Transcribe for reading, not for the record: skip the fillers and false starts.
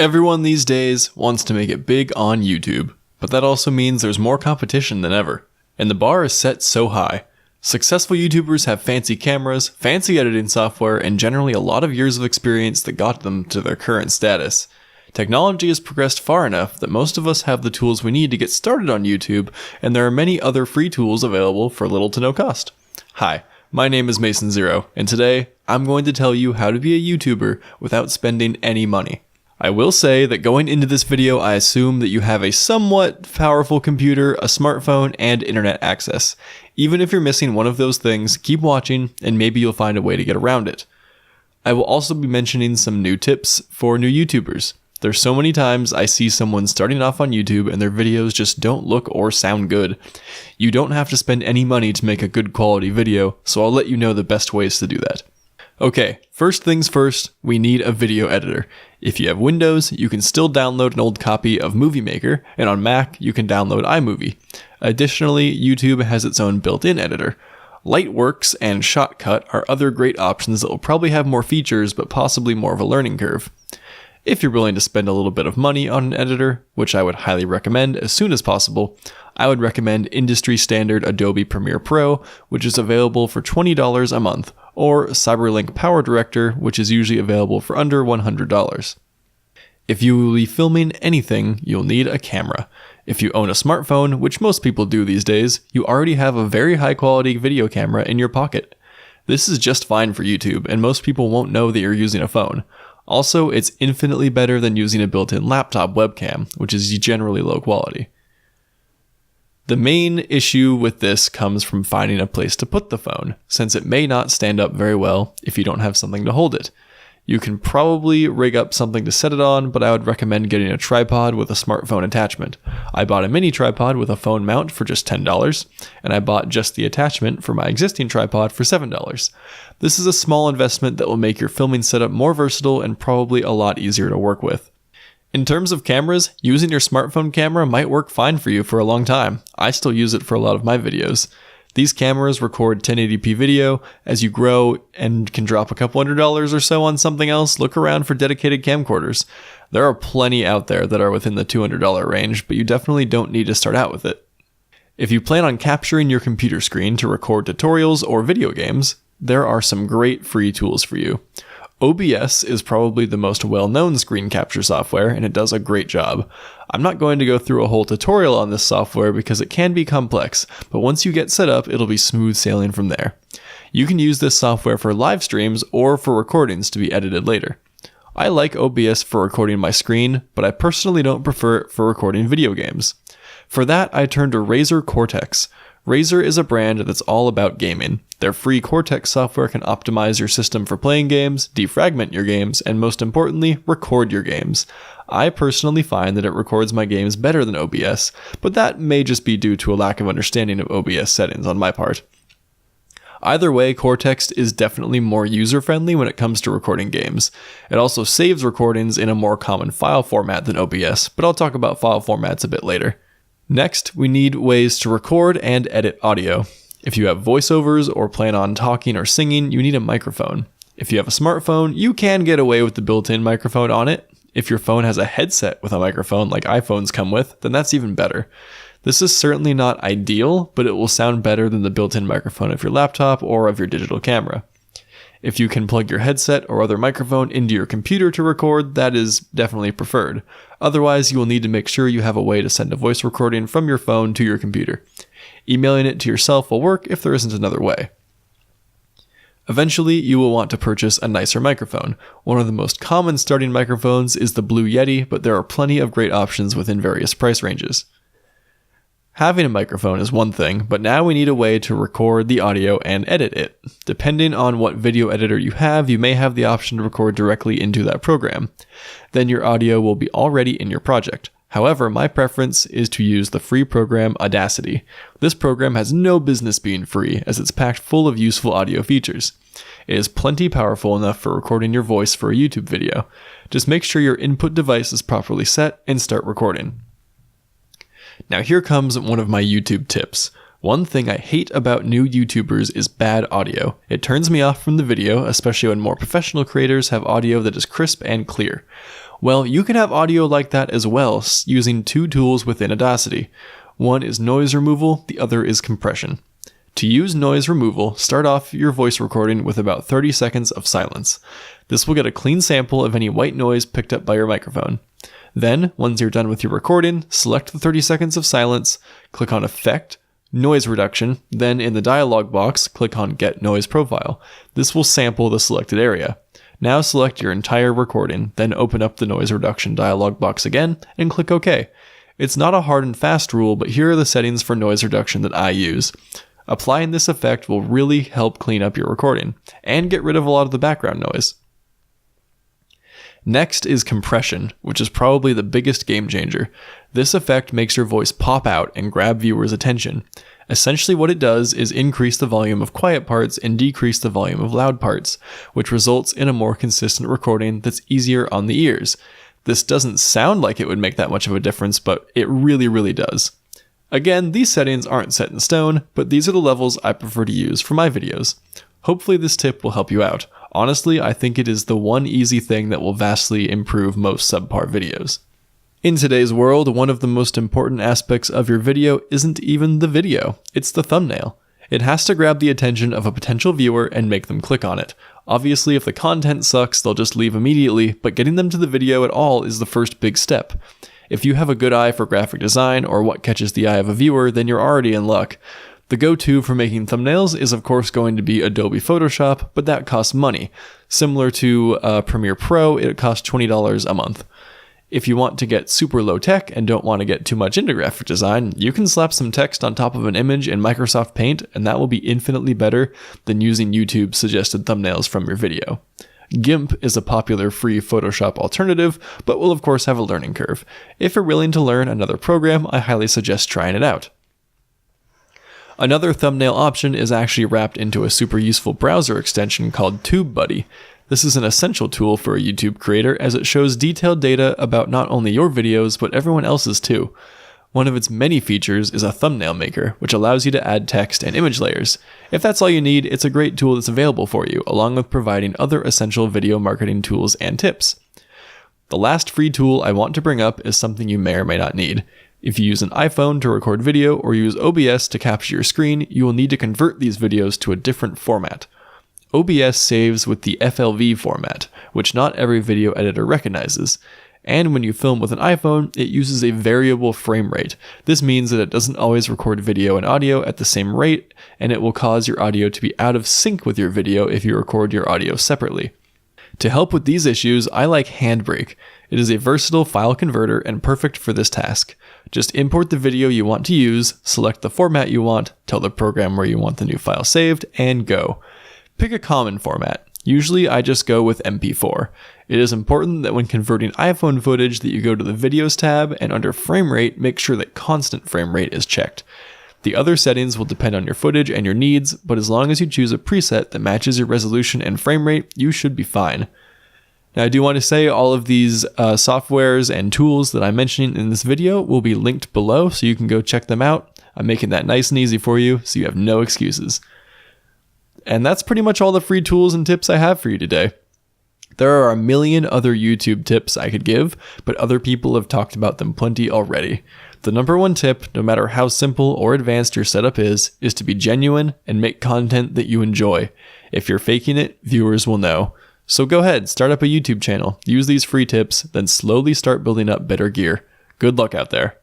Everyone these days wants to make it big on YouTube, but that also means there's more competition than ever, and the bar is set so high. Successful YouTubers have fancy cameras, fancy editing software, and generally a lot of years of experience that got them to their current status. Technology has progressed far enough that most of us have the tools we need to get started on YouTube, and there are many other free tools available for little to no cost. Hi, my name is Mason Zero, and today I'm going to tell you how to be a YouTuber without spending any money. I will say that going into this video, I assume that you have a somewhat powerful computer, a smartphone, and internet access. Even if you're missing one of those things, keep watching and maybe you'll find a way to get around it. I will also be mentioning some new tips for new YouTubers. There's so many times I see someone starting off on YouTube and their videos just don't look or sound good. You don't have to spend any money to make a good quality video, so I'll let you know the best ways to do that. Okay, first things first, we need a video editor. If you have Windows, you can still download an old copy of Movie Maker, and on Mac, you can download iMovie. Additionally, YouTube has its own built-in editor. Lightworks and Shotcut are other great options that will probably have more features, but possibly more of a learning curve. If you're willing to spend a little bit of money on an editor, which I would highly recommend as soon as possible, I would recommend industry standard Adobe Premiere Pro, which is available for $20 a month, or Cyberlink Power Director, which is usually available for under $100. If you will be filming anything, you'll need a camera. If you own a smartphone, which most people do these days, you already have a very high quality video camera in your pocket. This is just fine for YouTube, and most people won't know that you're using a phone. Also, it's infinitely better than using a built-in laptop webcam, which is generally low quality. The main issue with this comes from finding a place to put the phone, since it may not stand up very well if you don't have something to hold it. You can probably rig up something to set it on, but I would recommend getting a tripod with a smartphone attachment. I bought a mini tripod with a phone mount for just $10, and I bought just the attachment for my existing tripod for $7. This is a small investment that will make your filming setup more versatile and probably a lot easier to work with. In terms of cameras, using your smartphone camera might work fine for you for a long time. I still use it for a lot of my videos. These cameras record 1080p video. As you grow and can drop a couple $100 or so on something else, look around for dedicated camcorders. There are plenty out there that are within the $200 range, but you definitely don't need to start out with it. If you plan on capturing your computer screen to record tutorials or video games, there are some great free tools for you. OBS is probably the most well-known screen capture software, and it does a great job. I'm not going to go through a whole tutorial on this software because it can be complex, but once you get set up, it'll be smooth sailing from there. You can use this software for live streams or for recordings to be edited later. I like OBS for recording my screen, but I personally don't prefer it for recording video games. For that, I turn to Razer Cortex. Razer is a brand that's all about gaming. Their free Cortex software can optimize your system for playing games, defragment your games, and most importantly, record your games. I personally find that it records my games better than OBS, but that may just be due to a lack of understanding of OBS settings on my part. Either way, Cortex is definitely more user-friendly when it comes to recording games. It also saves recordings in a more common file format than OBS, but I'll talk about file formats a bit later. Next, we need ways to record and edit audio. If you have voiceovers or plan on talking or singing, you need a microphone. If you have a smartphone, you can get away with the built-in microphone on it. If your phone has a headset with a microphone like iPhones come with, then that's even better. This is certainly not ideal, but it will sound better than the built-in microphone of your laptop or of your digital camera. If you can plug your headset or other microphone into your computer to record, that is definitely preferred. Otherwise, you will need to make sure you have a way to send a voice recording from your phone to your computer. Emailing it to yourself will work if there isn't another way. Eventually, you will want to purchase a nicer microphone. One of the most common starting microphones is the Blue Yeti, but there are plenty of great options within various price ranges. Having a microphone is one thing, but now we need a way to record the audio and edit it. Depending on what video editor you have, you may have the option to record directly into that program. Then your audio will be already in your project. However, my preference is to use the free program Audacity. This program has no business being free, as it's packed full of useful audio features. It is plenty powerful enough for recording your voice for a YouTube video. Just make sure your input device is properly set and start recording. Now here comes one of my YouTube tips. One thing I hate about new YouTubers is bad audio. It turns me off from the video, especially when more professional creators have audio that is crisp and clear. Well, you can have audio like that as well, using two tools within Audacity. One is noise removal, the other is compression. To use noise removal, start off your voice recording with about 30 seconds of silence. This will get a clean sample of any white noise picked up by your microphone. Then, once you're done with your recording, select the 30 seconds of silence, click on Effect, Noise Reduction, then in the dialog box, click on Get Noise Profile. This will sample the selected area. Now select your entire recording, then open up the Noise Reduction dialog box again, and click OK. It's not a hard and fast rule, but here are the settings for noise reduction that I use. Applying this effect will really help clean up your recording, and get rid of a lot of the background noise. Next is compression, which is probably the biggest game changer. This effect makes your voice pop out and grab viewers' attention. Essentially what it does is increase the volume of quiet parts and decrease the volume of loud parts, which results in a more consistent recording that's easier on the ears. This doesn't sound like it would make that much of a difference, but it really does. Again, these settings aren't set in stone, but these are the levels I prefer to use for my videos. Hopefully this tip will help you out. Honestly, I think it is the one easy thing that will vastly improve most subpar videos. In today's world, one of the most important aspects of your video isn't even the video, it's the thumbnail. It has to grab the attention of a potential viewer and make them click on it. Obviously, if the content sucks, they'll just leave immediately, but getting them to the video at all is the first big step. If you have a good eye for graphic design or what catches the eye of a viewer, then you're already in luck. The go-to for making thumbnails is of course going to be Adobe Photoshop, but that costs money. Similar to Premiere Pro, it costs $20 a month. If you want to get super low tech and don't want to get too much into graphic design, you can slap some text on top of an image in Microsoft Paint, and that will be infinitely better than using YouTube's suggested thumbnails from your video. GIMP is a popular free Photoshop alternative, but will of course have a learning curve. If you're willing to learn another program, I highly suggest trying it out. Another thumbnail option is actually wrapped into a super useful browser extension called TubeBuddy. This is an essential tool for a YouTube creator as it shows detailed data about not only your videos, but everyone else's too. One of its many features is a thumbnail maker, which allows you to add text and image layers. If that's all you need, it's a great tool that's available for you, along with providing other essential video marketing tools and tips. The last free tool I want to bring up is something you may or may not need. If you use an iPhone to record video or use OBS to capture your screen, you will need to convert these videos to a different format. OBS saves with the FLV format, which not every video editor recognizes. And when you film with an iPhone, it uses a variable frame rate. This means that it doesn't always record video and audio at the same rate, and it will cause your audio to be out of sync with your video if you record your audio separately. To help with these issues, I like Handbrake. It is a versatile file converter and perfect for this task. Just import the video you want to use, select the format you want, tell the program where you want the new file saved, and go. Pick a common format. Usually I just go with MP4. It is important that when converting iPhone footage that you go to the Videos tab and under Frame Rate, make sure that Constant Frame Rate is checked. The other settings will depend on your footage and your needs, but as long as you choose a preset that matches your resolution and frame rate, you should be fine. Now I do want to say all of these softwares and tools that I'm mentioning in this video will be linked below, so you can go check them out. I'm making that nice and easy for you, so you have no excuses. And that's pretty much all the free tools and tips I have for you today. There are a million other YouTube tips I could give, but other people have talked about them plenty already. The number one tip, no matter how simple or advanced your setup is to be genuine and make content that you enjoy. If you're faking it, viewers will know. So go ahead, start up a YouTube channel, use these free tips, then slowly start building up better gear. Good luck out there.